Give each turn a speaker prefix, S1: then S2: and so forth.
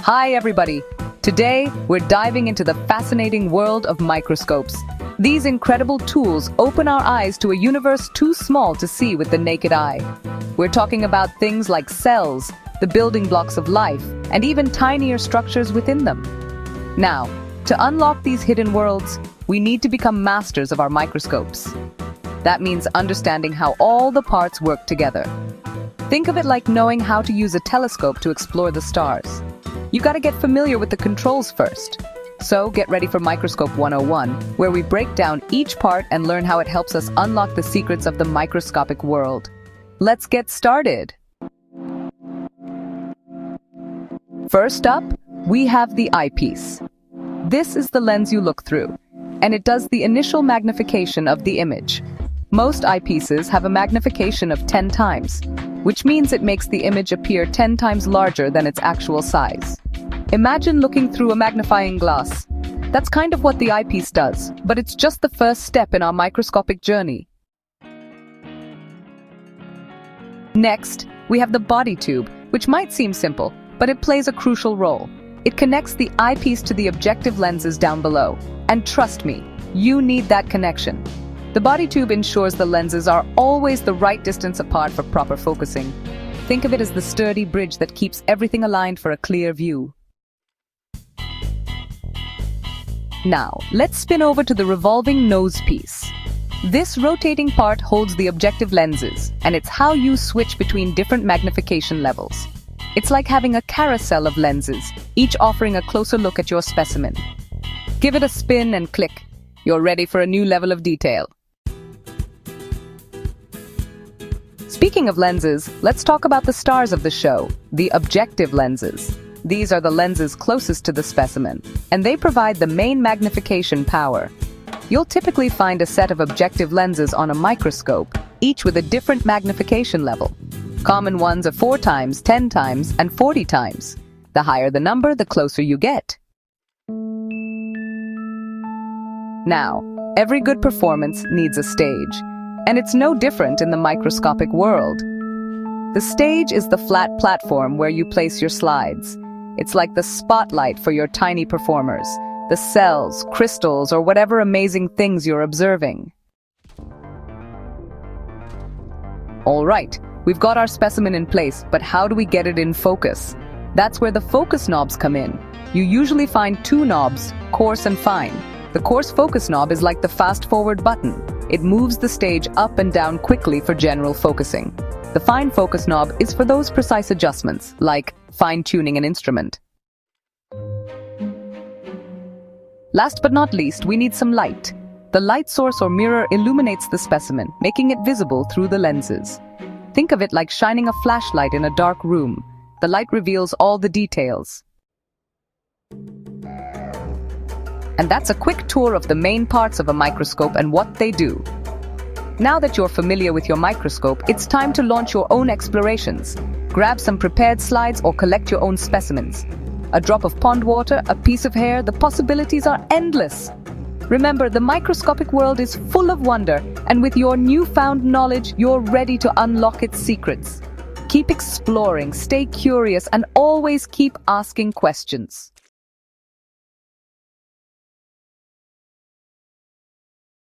S1: Hi everybody! Today, we're diving into the fascinating world of microscopes. These incredible tools open our eyes to a universe too small to see with the naked eye. We're talking about things like cells, the building blocks of life, and even tinier structures within them. Now, to unlock these hidden worlds, we need to become masters of our microscopes. That means understanding how all the parts work together. Think of it like knowing how to use a telescope to explore the stars. You gotta get familiar with the controls first. So get ready for Microscope 101, where we break down each part and learn how it helps us unlock the secrets of the microscopic world. Let's get started! First up, we have the eyepiece. This is the lens you look through, and it does the initial magnification of the image. Most eyepieces have a magnification of 10 times, which means it makes the image appear 10 times larger than its actual size. Imagine looking through a magnifying glass. That's kind of what the eyepiece does, but it's just the first step in our microscopic journey. Next, we have the body tube, which might seem simple, but it plays a crucial role. It connects the eyepiece to the objective lenses down below. And trust me, you need that connection. The body tube ensures the lenses are always the right distance apart for proper focusing. Think of it as the sturdy bridge that keeps everything aligned for a clear view. Now, let's spin over to the revolving nose piece. This rotating part holds the objective lenses, and it's how you switch between different magnification levels. It's like having a carousel of lenses, each offering a closer look at your specimen. Give it a spin and click. You're ready for a new level of detail. Speaking of lenses, let's talk about the stars of the show, the objective lenses. These are the lenses closest to the specimen, and they provide the main magnification power. You'll typically find a set of objective lenses on a microscope, each with a different magnification level. Common ones are 4 times, 10 times, and 40 times. The higher the number, the closer you get. Now, every good performance needs a stage, and it's no different in the microscopic world. The stage is the flat platform where you place your slides. It's like the spotlight for your tiny performers, the cells, crystals, or whatever amazing things you're observing. All right, we've got our specimen in place, but how do we get it in focus? That's where the focus knobs come in. You usually find 2 knobs, coarse and fine. The coarse focus knob is like the fast-forward button. It moves the stage up and down quickly for general focusing. The fine focus knob is for those precise adjustments, like fine-tuning an instrument. Last but not least, we need some light. The light source or mirror illuminates the specimen, making it visible through the lenses. Think of it like shining a flashlight in a dark room. The light reveals all the details. And that's a quick tour of the main parts of a microscope and what they do. Now that you're familiar with your microscope, it's time to launch your own explorations. Grab some prepared slides or collect your own specimens. A drop of pond water, a piece of hair, the possibilities are endless. Remember, the microscopic world is full of wonder, and with your newfound knowledge, you're ready to unlock its secrets. Keep exploring, stay curious, and always keep asking questions.